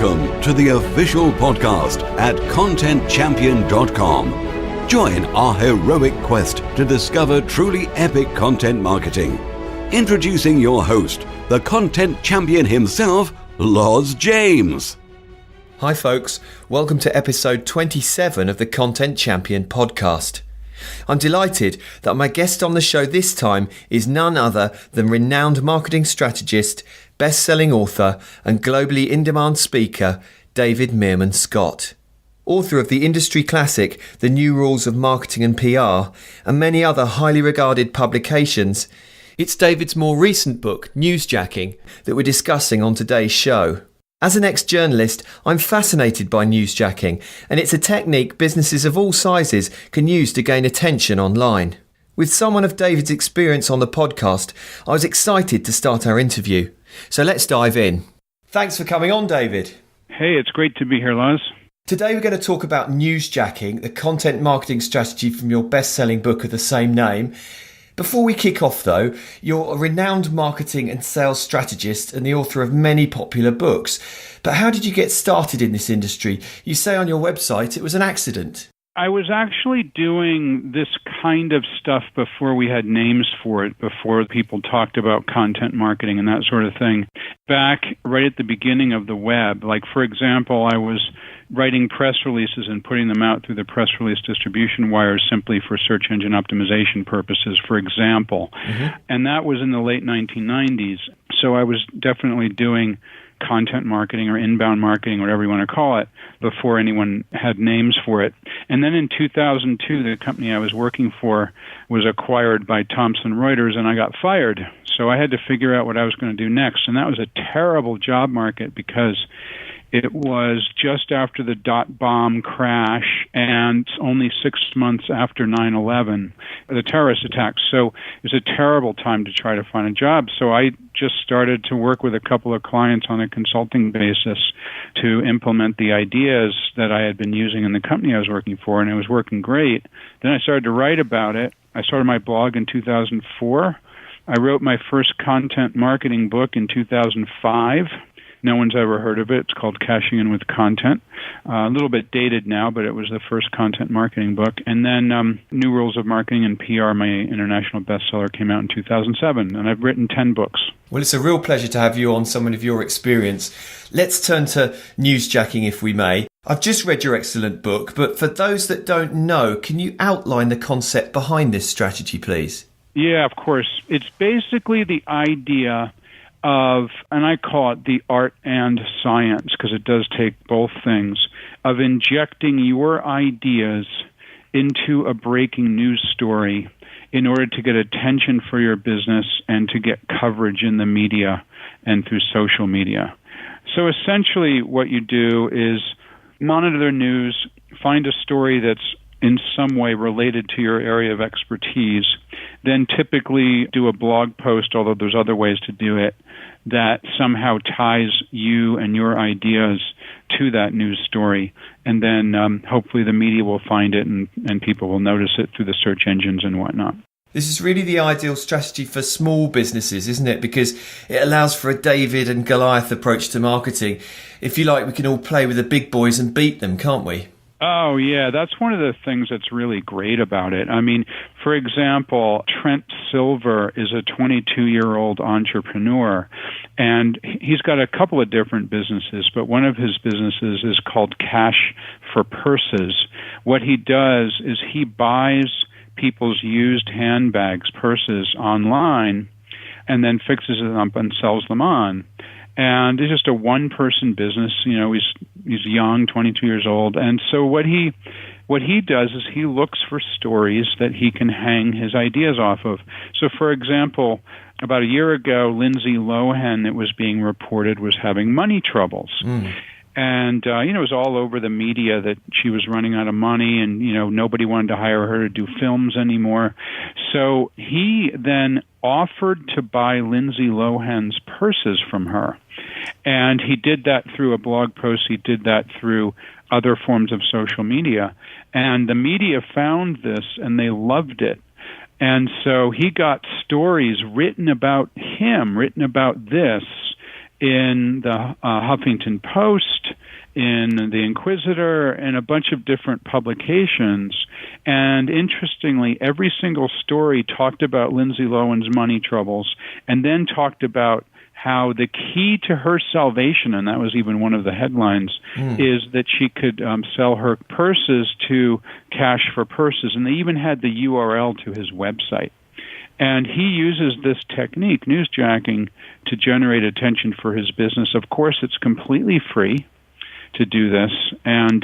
Welcome to the official podcast at contentchampion.com. Join our heroic quest to discover truly epic content marketing. Introducing your host, the content champion himself, Loz James. Hi folks, welcome to episode 27 of the Content Champion podcast. I'm delighted that my guest on the show this time is none other than renowned marketing strategist, best-selling author and globally in-demand speaker, David Meerman Scott. Author of the industry classic, The New Rules of Marketing and PR, and many other highly regarded publications, it's David's more recent book, Newsjacking, that we're discussing on today's show. As an ex-journalist, I'm fascinated by newsjacking, and it's a technique businesses of all sizes can use to gain attention online. With someone of David's experience on the podcast, I was excited to start our interview. So let's dive in. Thanks for coming on, David. Hey, it's great to be here, Loz. Today we're going to talk about newsjacking, the content marketing strategy from your best-selling book of the same name. Before we kick off though, you're a renowned marketing and sales strategist and the author of many popular books. But how did you get started in this industry? You say on your website it was an accident. I was actually doing this kind of stuff before we had names for it, before people talked about content marketing and that sort of thing. Back right at the beginning of the web, like for example, I was writing press releases and putting them out through the press release distribution wires simply for search engine optimization purposes, for example. And that was in the late 1990s. So I was definitely doing content marketing or inbound marketing, whatever you want to call it, before anyone had names for it. And then in 2002, the company I was working for was acquired by Thomson Reuters, and I got fired. So I had to figure out what I was going to do next. And that was a terrible job market because it was just after the dot-bomb crash and only 6 months after 9/11, the terrorist attacks. So it was a terrible time to try to find a job. So I just started to work with a couple of clients on a consulting basis to implement the ideas that I had been using in the company I was working for, and it was working great. Then I started to write about it. I started my blog in 2004. I wrote my first content marketing book in 2005. No one's ever heard of it. It's called Cashing In With Content. A little bit dated now, but it was the first content marketing book. And then New Rules of Marketing and PR, my international bestseller, came out in 2007. And I've written 10 books. Well, it's a real pleasure to have you on, someone of your experience. Let's turn to newsjacking, if we may. I've just read your excellent book, but for those that don't know, can you outline the concept behind this strategy, please? Yeah, of course. It's basically the idea of, and I call it the art and science, because it does take both things, of injecting your ideas into a breaking news story in order to get attention for your business and to get coverage in the media and through social media. So essentially what you do is monitor the news, find a story that's in some way related to your area of expertise, then typically do a blog post, although there's other ways to do it, that somehow ties you and your ideas to that news story. And then hopefully the media will find it and people will notice it through the search engines and whatnot. This is really the ideal strategy for small businesses, isn't it? Because it allows for a David and Goliath approach to marketing. If you like, we can all play with the big boys and beat them, can't we? Oh, yeah. That's one of the things that's really great about it. I mean, for example, Trent Silver is a 22-year-old entrepreneur, and he's got a couple of different businesses, but one of his businesses is called Cash for Purses. What he does is he buys people's used handbags, purses online, and then fixes them up and sells them on. And it's just a one-person business. You know, he's young, 22 years old, and so what he does is he looks for stories that he can hang his ideas off of. So, for example, about a year ago, Lindsay Lohan, it was being reported, was having money troubles. And, it was all over the media that she was running out of money and, nobody wanted to hire her to do films anymore. So he then offered to buy Lindsay Lohan's purses from her. And he did that through a blog post. He did that through other forms of social media. And the media found this and they loved it. And so he got stories written about him, written about this in the Huffington Post, in the Inquisitor, and a bunch of different publications. And interestingly, every single story talked about Lindsay Lohan's money troubles and then talked about how the key to her salvation, and that was even one of the headlines, is that she could sell her purses to Cash for Purses. And they even had the URL to his website. And he uses this technique, newsjacking, to generate attention for his business. Of course, it's completely free to do this, and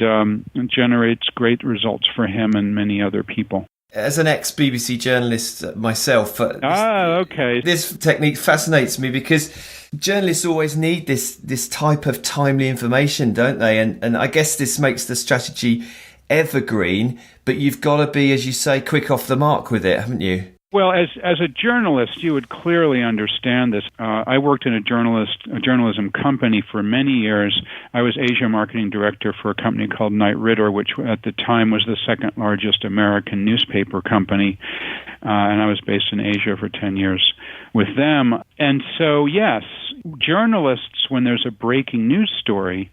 generates great results for him and many other people. As an ex-BBC journalist myself, okay. This technique fascinates me because journalists always need this type of timely information, don't they? And I guess this makes the strategy evergreen, but you've got to be, as you say, quick off the mark with it, haven't you? Well, as a journalist, you would clearly understand this. I worked in a journalism company for many years. I was Asia marketing director for a company called Knight Ridder, which at the time was the second largest American newspaper company. And I was based in Asia for 10 years with them. And so, yes, journalists, when there's a breaking news story,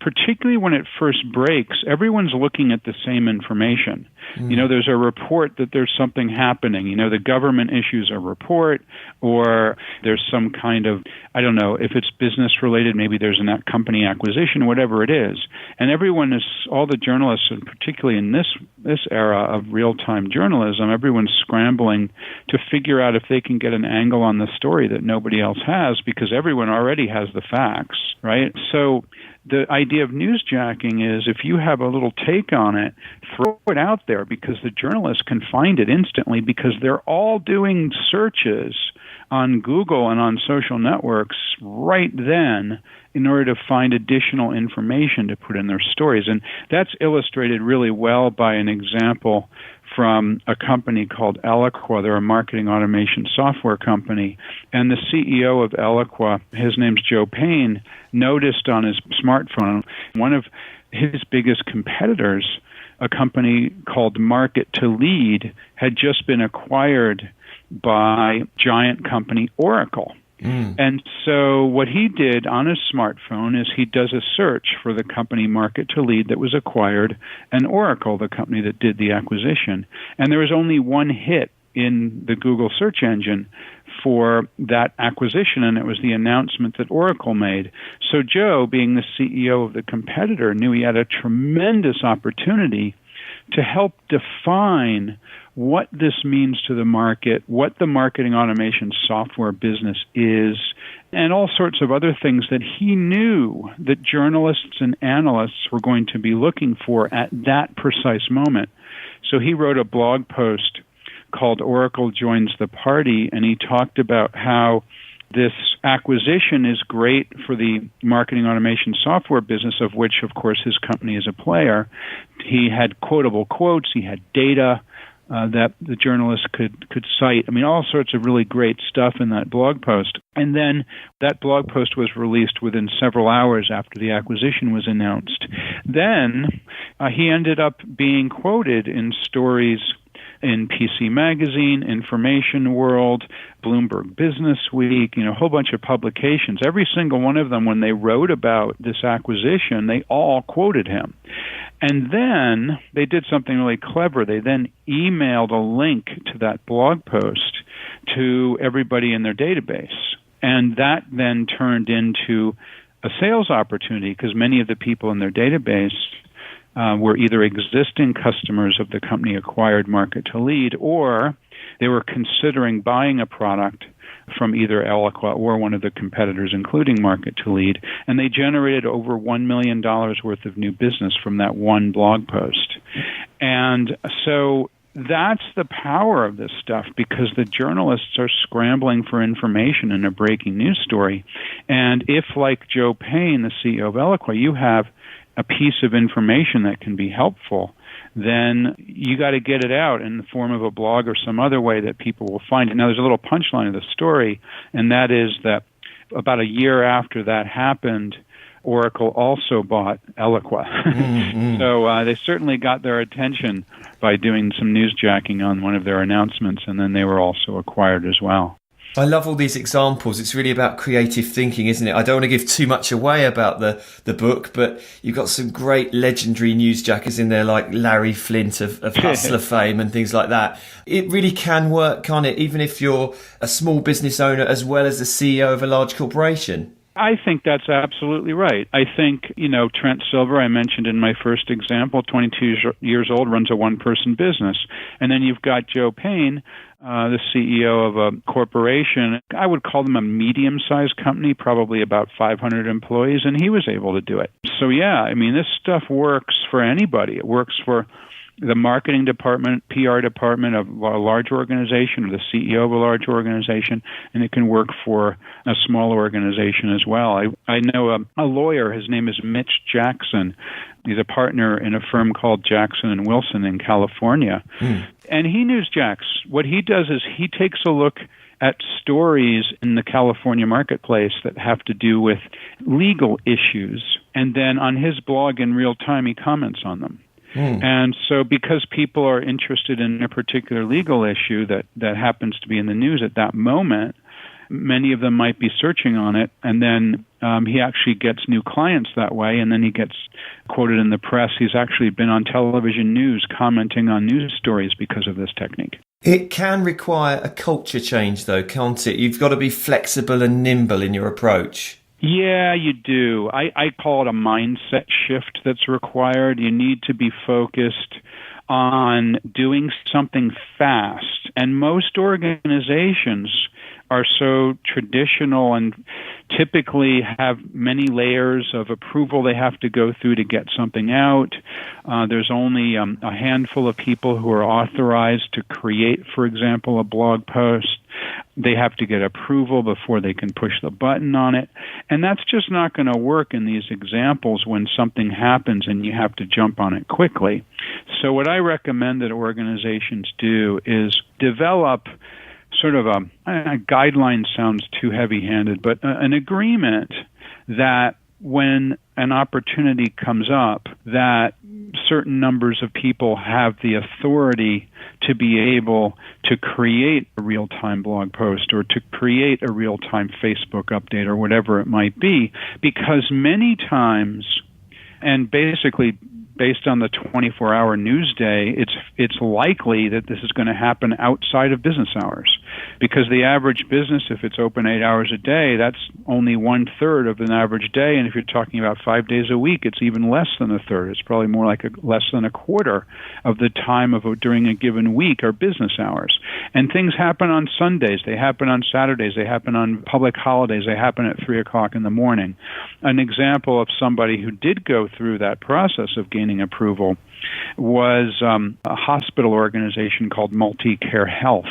particularly when it first breaks, everyone's looking at the same information. You know, there's a report that there's something happening. You know, the government issues a report, or there's some kind of, I don't know, if it's business related, maybe there's a company acquisition, whatever it is. And all the journalists, and particularly in this era of real-time journalism, everyone's scrambling to figure out if they can get an angle on the story that nobody else has, because everyone already has the facts, right? So the idea of newsjacking is if you have a little take on it, throw it out there, because the journalists can find it instantly, because they're all doing searches on Google and on social networks right then in order to find additional information to put in their stories. And that's illustrated really well by an example from a company called Eloqua. They're a marketing automation software company. And the CEO of Eloqua, his name's Joe Payne, noticed on his smartphone one of his biggest competitors, a company called Market to Lead, had just been acquired by giant company Oracle. And so what he did on his smartphone is he does a search for the company Market to Lead that was acquired, and Oracle, the company that did the acquisition. And there was only one hit in the Google search engine for that acquisition, and it was the announcement that Oracle made. So Joe, being the CEO of the competitor, knew he had a tremendous opportunity to help define what this means to the market, what the marketing automation software business is, and all sorts of other things that he knew that journalists and analysts were going to be looking for at that precise moment. So he wrote a blog post called Oracle Joins the Party, and he talked about how this acquisition is great for the marketing automation software business, of which, of course, his company is a player. He had quotable quotes. He had data that the journalists could cite. I mean, all sorts of really great stuff in that blog post. And then that blog post was released within several hours after the acquisition was announced. Then he ended up being quoted in stories in PC Magazine, Information World, Bloomberg Business Week, a whole bunch of publications. Every single one of them, when they wrote about this acquisition, they all quoted him. And then they did something really clever. They then emailed a link to that blog post to everybody in their database. And that then turned into a sales opportunity, because many of the people in their database were either existing customers of the company acquired Market to Lead, or they were considering buying a product from either Eloqua or one of the competitors, including Market to Lead, and they generated over $1 million worth of new business from that one blog post. And so that's the power of this stuff, because the journalists are scrambling for information in a breaking news story. And if, like Joe Payne, the CEO of Eloqua, you have a piece of information that can be helpful, then you got to get it out in the form of a blog or some other way that people will find it. Now, there's a little punchline of the story, and that is that about a year after that happened, Oracle also bought Eloqua. So they certainly got their attention by doing some newsjacking on one of their announcements, and then they were also acquired as well. I love all these examples. It's really about creative thinking, isn't it? I don't want to give too much away about the book, but you've got some great legendary newsjackers in there like Larry Flint of Hustler fame and things like that. It really can work, can't it? Even if you're a small business owner as well as the CEO of a large corporation. I think that's absolutely right. I think, Trent Silver, I mentioned in my first example, 22 years old, runs a one-person business. And then you've got Joe Payne, the CEO of a corporation. I would call them a medium-sized company, probably about 500 employees, and he was able to do it. So, this stuff works for anybody. It works for the marketing department, PR department of a large organization, or the CEO of a large organization, and it can work for a small organization as well. I know a lawyer, his name is Mitch Jackson. He's a partner in a firm called Jackson & Wilson in California. And he newsjacks. What he does is he takes a look at stories in the California marketplace that have to do with legal issues, and then on his blog in real time he comments on them. And so because people are interested in a particular legal issue that happens to be in the news at that moment, many of them might be searching on it, and then he actually gets new clients that way, and then he gets quoted in the press. He's actually been on television news commenting on news stories because of this technique. It can require a culture change, though, can't it? You've got to be flexible and nimble in your approach. Yeah, you do. I call it a mindset shift that's required. You need to be focused on doing something fast. And most organizations are so traditional and typically have many layers of approval they have to go through to get something out. There's only a handful of people who are authorized to create, for example, a blog post. They have to get approval before they can push the button on it. And that's just not going to work in these examples when something happens and you have to jump on it quickly. So what I recommend that organizations do is develop sort of a guideline sounds too heavy-handed, but an agreement that when an opportunity comes up, that certain numbers of people have the authority to be able to create a real-time blog post or to create a real-time Facebook update or whatever it might be, because many times, and basically based on the 24-hour news day, it's likely that this is going to happen outside of business hours, because the average business, if it's open 8 hours a day, that's only 1/3 of an average day, and if you're talking about 5 days a week, it's even less than a third. It's probably more like less than a quarter of the time during a given week are business hours. And things happen on Sundays, they happen on Saturdays, they happen on public holidays, they happen at 3 o'clock in the morning. An example of somebody who did go through that process of gaining approval was a hospital organization called Multicare Health.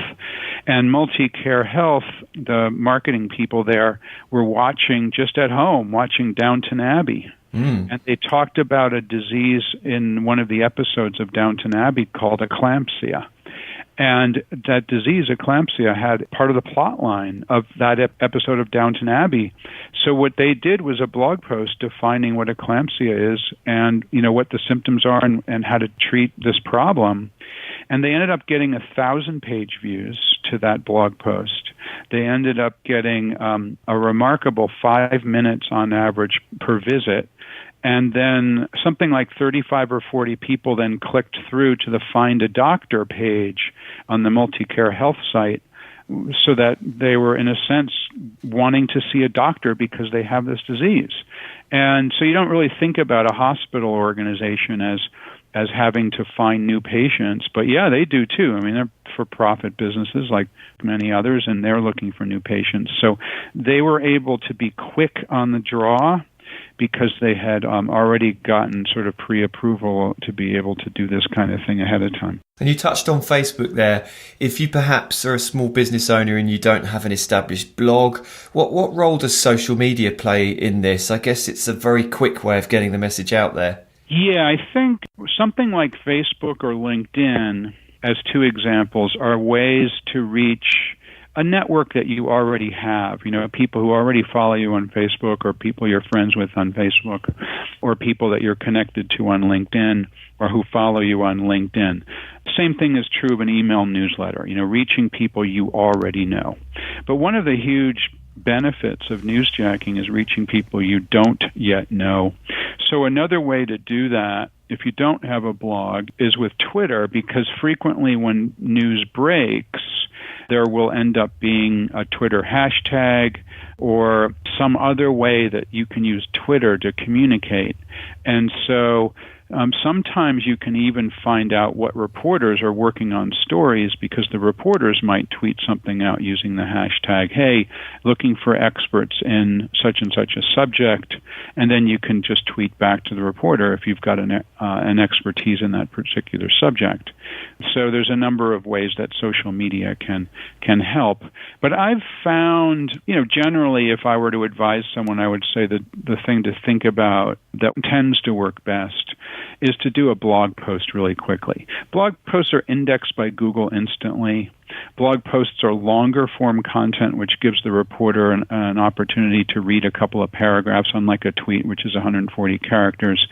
And Multicare Health, the marketing people there were watching just at home, watching Downton Abbey. And they talked about a disease in one of the episodes of Downton Abbey called eclampsia. And that disease, eclampsia, had part of the plot line of that episode of Downton Abbey. So what they did was a blog post defining what eclampsia is and, what the symptoms are and how to treat this problem. And they ended up getting 1,000-page views to that blog post. They ended up getting a remarkable 5 minutes on average per visit. And then something like 35 or 40 people then clicked through to the Find a Doctor page on the Multicare Health site, so that they were, in a sense, wanting to see a doctor because they have this disease. And so you don't really think about a hospital organization as having to find new patients. But yeah, they do too. I mean, they're for-profit businesses like many others, and they're looking for new patients. So they were able to be quick on the draw because they had already gotten sort of pre-approval to be able to do this kind of thing ahead of time. And you touched on Facebook there. If you perhaps are a small business owner and you don't have an established blog, what role does social media play in this? I guess it's a very quick way of getting the message out there. Yeah, I think something like Facebook or LinkedIn, as two examples, are ways to reach a network that you already have, people who already follow you on Facebook, or people you're friends with on Facebook, or people that you're connected to on LinkedIn, or who follow you on LinkedIn. Same thing is true of an email newsletter, reaching people you already know. But one of the huge benefits of newsjacking is reaching people you don't yet know. So another way to do that, if you don't have a blog, is with Twitter, because frequently when news breaks, there will end up being a Twitter hashtag or some other way that you can use Twitter to communicate. And so sometimes you can even find out what reporters are working on stories, because the reporters might tweet something out using the hashtag, hey, looking for experts in such and such a subject, and then you can just tweet back to the reporter if you've got an expertise in that particular subject. So there's a number of ways that social media can help. But I've found, generally if I were to advise someone, I would say that the thing to think about that tends to work best is to do a blog post really quickly. Blog posts are indexed by Google instantly. Blog posts are longer form content, which gives the reporter an opportunity to read a couple of paragraphs, unlike a tweet, which is 140 characters,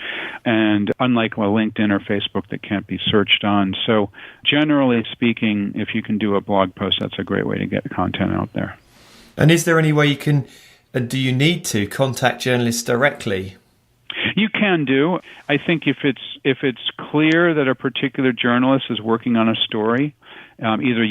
and unlike a LinkedIn or Facebook that can't be searched on. So generally speaking, if you can do a blog post, that's a great way to get content out there. And is there any way you can, and do you need to, contact journalists directly? You can do. I think if it's clear that a particular journalist is working on a story, either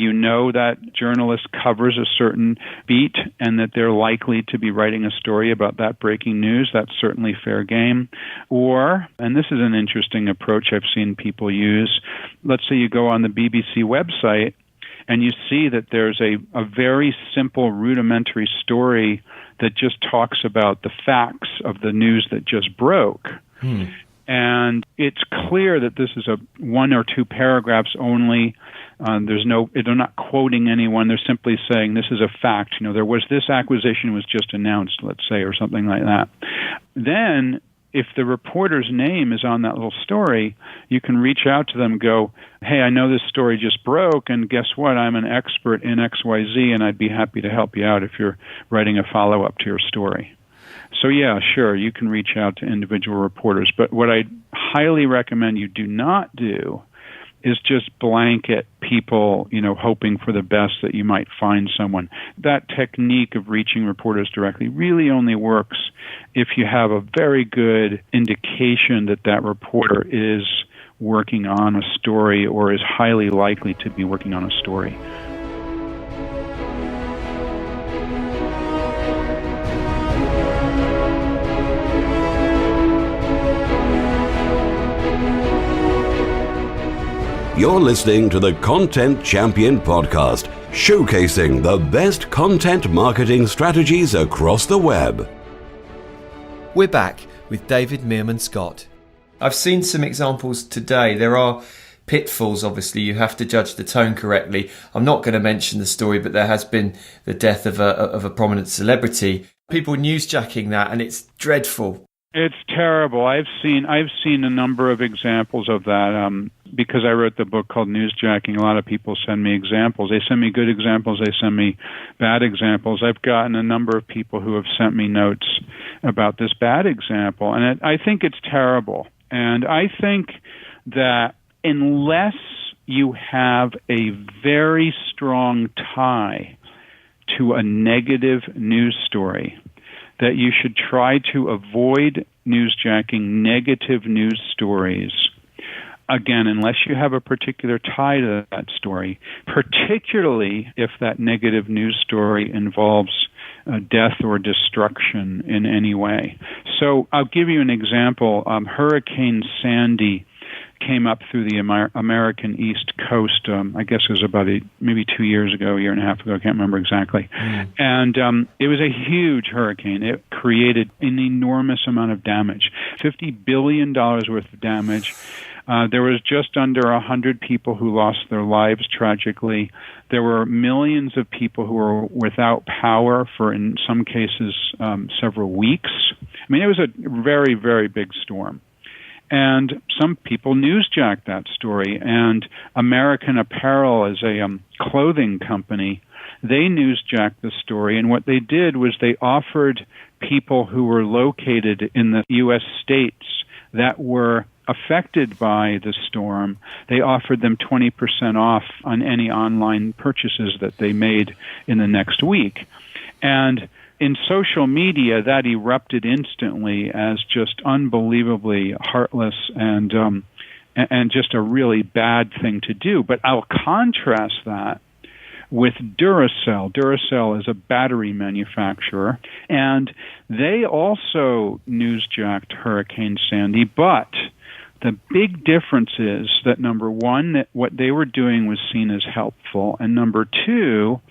that journalist covers a certain beat and that they're likely to be writing a story about that breaking news, that's certainly fair game. Or, and this is an interesting approach I've seen people use, let's say you go on the BBC website and you see that there's a very simple rudimentary story that just talks about the facts of the news that just broke. And it's clear that this is a 1 or 2 paragraphs only. They're not quoting anyone. They're simply saying this is a fact. There was this acquisition was just announced, let's say, or something like that. Then, if the reporter's name is on that little story, you can reach out to them and go, hey, I know this story just broke, and guess what? I'm an expert in XYZ, and I'd be happy to help you out if you're writing a follow-up to your story. So yeah, sure, you can reach out to individual reporters. But what I highly recommend you do not do is just blanket people, hoping for the best that you might find someone. That technique of reaching reporters directly really only works if you have a very good indication that that reporter is working on a story or is highly likely to be working on a story. You're listening to the Content Champion Podcast, showcasing the best content marketing strategies across the web. We're back with David Meerman Scott. I've seen some examples today. There are pitfalls, obviously. You have to judge the tone correctly. I'm not going to mention the story, but there has been the death of a prominent celebrity. People newsjacking that, and it's dreadful. It's terrible. I've seen a number of examples of that. Because I wrote the book called Newsjacking, a lot of people send me examples. They send me good examples. They send me bad examples. I've gotten a number of people who have sent me notes about this bad example, and I think it's terrible. And I think that unless you have a very strong tie to a negative news story, that you should try to avoid newsjacking negative news stories. Again, unless you have a particular tie to that story, particularly if that negative news story involves death or destruction in any way. So I'll give you an example. Hurricane Sandy came up through the American East Coast, I guess it was about maybe 2 years ago, a year and a half ago, I can't remember exactly. And it was a huge hurricane. It created an enormous amount of damage, $50 billion worth of damage. There was just under 100 people who lost their lives tragically. There were millions of people who were without power for, in some cases, several weeks. I mean, it was a very, very big storm. And some people newsjacked that story. And American Apparel is a clothing company. They newsjacked the story. And what they did was they offered people who were located in the U.S. states that were affected by the storm, they offered them 20% off on any online purchases that they made in the next week. And in social media, that erupted instantly as just unbelievably heartless and just a really bad thing to do. But I'll contrast that with Duracell. Duracell is a battery manufacturer, and they also newsjacked Hurricane Sandy, but the big difference is that, number one, that what they were doing was seen as helpful, and number two,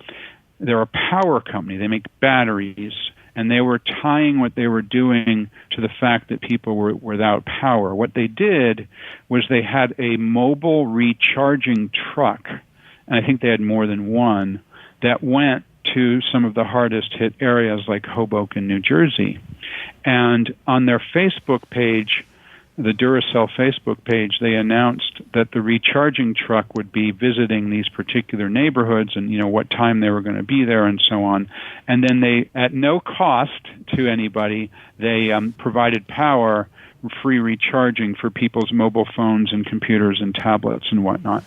they're a power company. They make batteries, and they were tying what they were doing to the fact that people were without power. What they did was they had a mobile recharging truck, and I think they had more than one, that went to some of the hardest hit areas like Hoboken, New Jersey. And on their Facebook page, the Duracell Facebook page, they announced that the recharging truck would be visiting these particular neighborhoods and, what time they were going to be there and so on. And then they, at no cost to anybody, they provided power, free recharging for people's mobile phones and computers and tablets and whatnot.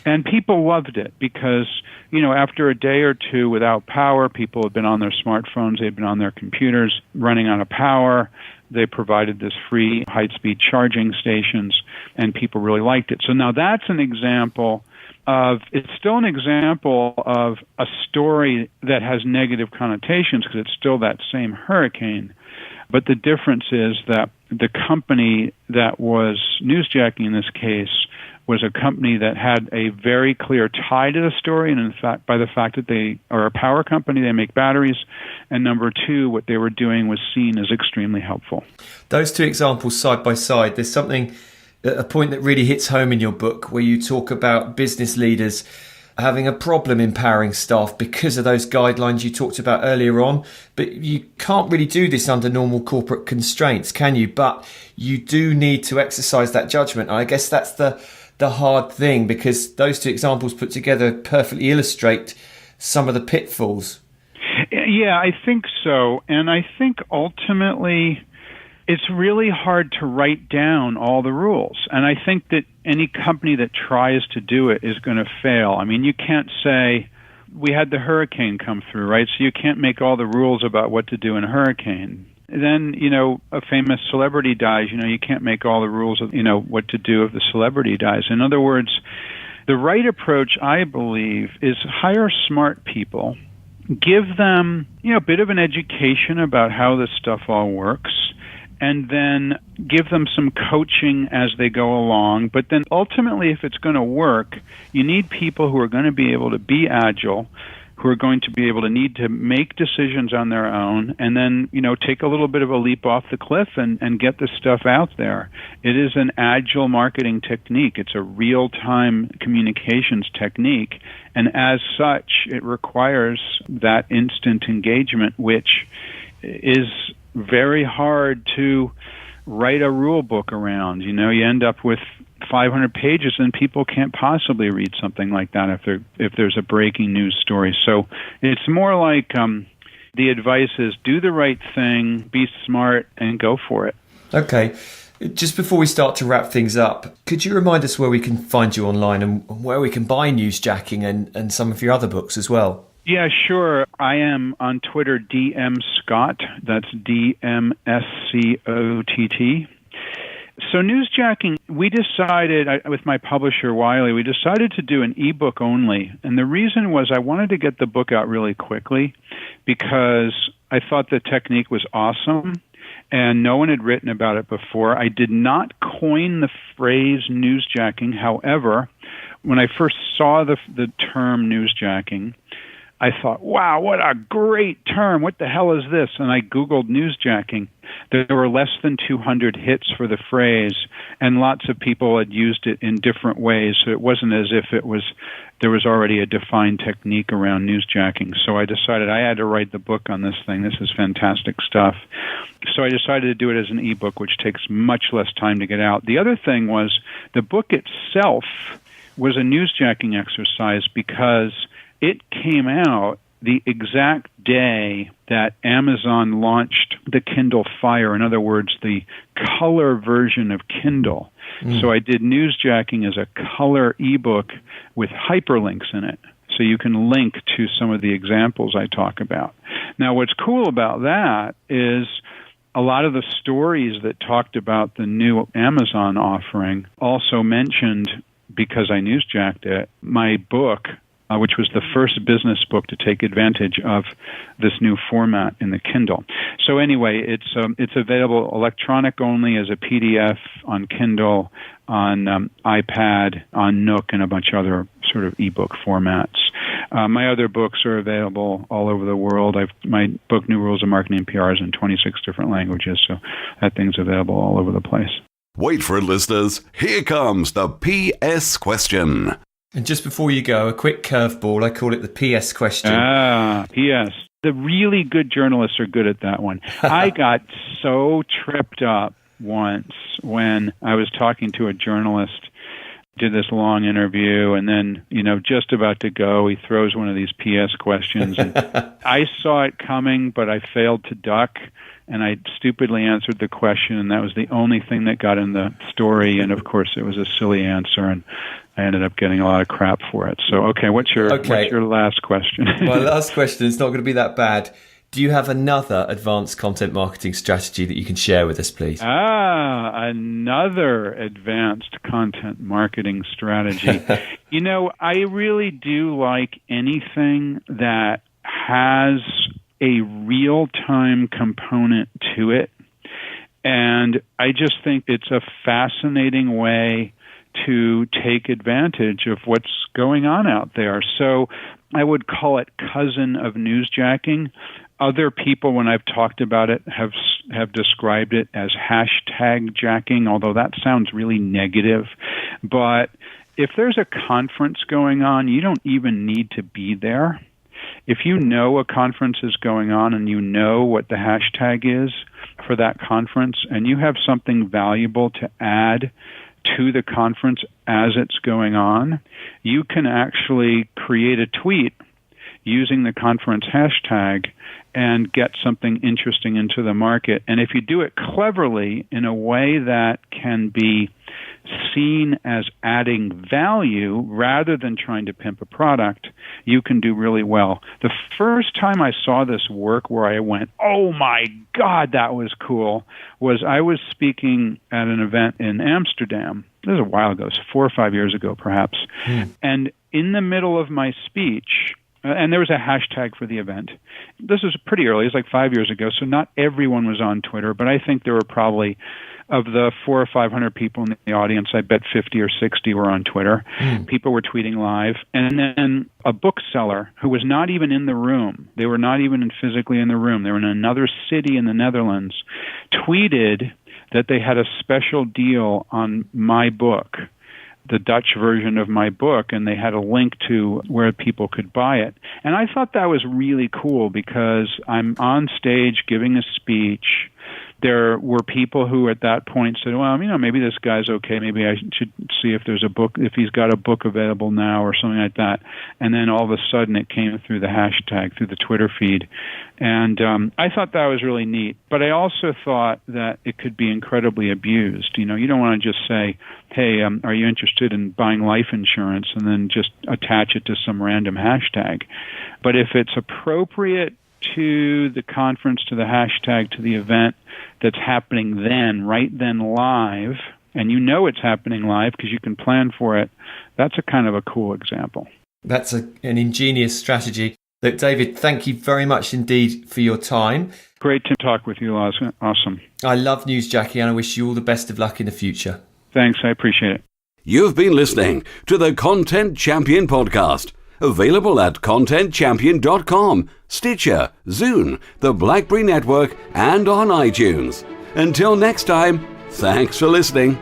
And people loved it because, after a day or two without power, people had been on their smartphones, they'd been on their computers running out of power. They provided this free high-speed charging stations, and people really liked it. So now that's an example it's still an example of a story that has negative connotations because it's still that same hurricane. But the difference is that the company that was newsjacking in this case was a company that had a very clear tie to the story, and in fact, by the fact that they are a power company, they make batteries, and number two, what they were doing was seen as extremely helpful. Those two examples side by side, there's a point that really hits home in your book where you talk about business leaders having a problem empowering staff because of those guidelines you talked about earlier on. But you can't really do this under normal corporate constraints, can you? But you do need to exercise that judgment. And I guess that's the hard thing, because those two examples put together perfectly illustrate some of the pitfalls. Yeah, I think so. And I think ultimately it's really hard to write down all the rules. And I think that any company that tries to do it is going to fail. I mean, you can't say, we had the hurricane come through, right? So you can't make all the rules about what to do in a hurricane. Then, a famous celebrity dies, you can't make all the rules of, what to do if the celebrity dies. In other words, the right approach, I believe, is hire smart people, give them, a bit of an education about how this stuff all works, and then give them some coaching as they go along. But then ultimately, if it's going to work, you need people who are going to be able to be agile, who are going to be able to need to make decisions on their own, and then, take a little bit of a leap off the cliff and get the stuff out there. It is an agile marketing technique. It's a real-time communications technique, and as such, it requires that instant engagement, which is very hard to write a rule book around. You end up with 500 pages, and people can't possibly read something like that if there's a breaking news story. So it's more like the advice is do the right thing, be smart, and go for it. Okay. Just before we start to wrap things up, could you remind us where we can find you online and where we can buy Newsjacking and some of your other books as well? Yeah, sure. I am on Twitter, DM Scott. That's DMSCOTT. So Newsjacking, we decided, with my publisher, Wiley, we decided to do an ebook only. And the reason was I wanted to get the book out really quickly because I thought the technique was awesome and no one had written about it before. I did not coin the phrase newsjacking. However, when I first saw the term newsjacking, I thought, wow, what a great term. What the hell is this? And I Googled newsjacking. There were less than 200 hits for the phrase, and lots of people had used it in different ways. So it wasn't as if there was already a defined technique around newsjacking. So I decided I had to write the book on this thing. This is fantastic stuff. So I decided to do it as an ebook, which takes much less time to get out. The other thing was the book itself was a newsjacking exercise because it came out the exact day that Amazon launched the Kindle Fire, in other words, the color version of Kindle. So I did Newsjacking as a color ebook with hyperlinks in it. So you can link to some of the examples I talk about. Now, what's cool about that is a lot of the stories that talked about the new Amazon offering also mentioned, because I newsjacked it, my book, which was the first business book to take advantage of this new format in the Kindle. So anyway, it's available electronic only as a PDF on Kindle, on iPad, on Nook, and a bunch of other sort of ebook formats. My other books are available all over the world. My book, New Rules of Marketing and PR, is in 26 different languages, so that thing's available all over the place. Wait for it, listeners. Here comes the PS question. And just before you go, a quick curveball. I call it the PS question. PS. The really good journalists are good at that one. I got so tripped up once when I was talking to a journalist, did this long interview, and then, just about to go, he throws one of these PS questions. And I saw it coming, but I failed to duck, and I stupidly answered the question, and that was the only thing that got in the story. And, of course, it was a silly answer, and I ended up getting a lot of crap for it. So, what's your last question? My last question is not going to be that bad. Do you have another advanced content marketing strategy that you can share with us, please? Another advanced content marketing strategy. I really do like anything that has a real-time component to it. And I just think it's a fascinating way to take advantage of what's going on out there. So I would call it cousin of newsjacking. Other people, when I've talked about it, have described it as hashtag jacking, although that sounds really negative. But if there's a conference going on, you don't even need to be there. If you know a conference is going on and you know what the hashtag is for that conference, and you have something valuable to add to the conference as it's going on, you can actually create a tweet using the conference hashtag and get something interesting into the market. And if you do it cleverly in a way that can be seen as adding value rather than trying to pimp a product, you can do really well. The first time I saw this work where I went, oh my God, that was cool, was I was speaking at an event in Amsterdam. This was a while ago, 4 or 5 years ago perhaps. And in the middle of my speech, and there was a hashtag for the event. This was pretty early. It was like 5 years ago, so not everyone was on Twitter, but I think there were probably, of the 400 or 500 people in the audience, I bet 50 or 60 were on Twitter. People were tweeting live. And then a bookseller who was not even in the room, they were not even physically in the room, they were in another city in the Netherlands, tweeted that they had a special deal on my book, the Dutch version of my book, and they had a link to where people could buy it. And I thought that was really cool because I'm on stage giving a speech. There were people who at that point said, well, maybe this guy's okay. Maybe I should see if there's a book, if he's got a book available now or something like that. And then all of a sudden it came through the hashtag, through the Twitter feed. And I thought that was really neat. But I also thought that it could be incredibly abused. You don't want to just say, hey, are you interested in buying life insurance, and then just attach it to some random hashtag. But if it's appropriate to the conference, to the hashtag, to the event that's happening then, right then live, and it's happening live because you can plan for it, that's a kind of a cool example. That's an ingenious strategy. Look, David, thank you very much indeed for your time. Great to talk with you, Lars. Awesome. I love Newsjacking, and I wish you all the best of luck in the future. Thanks, I appreciate it. You've been listening to the Content Champion Podcast. Available at contentchampion.com, Stitcher, Zune, the BlackBerry Network, and on iTunes. Until next time, thanks for listening.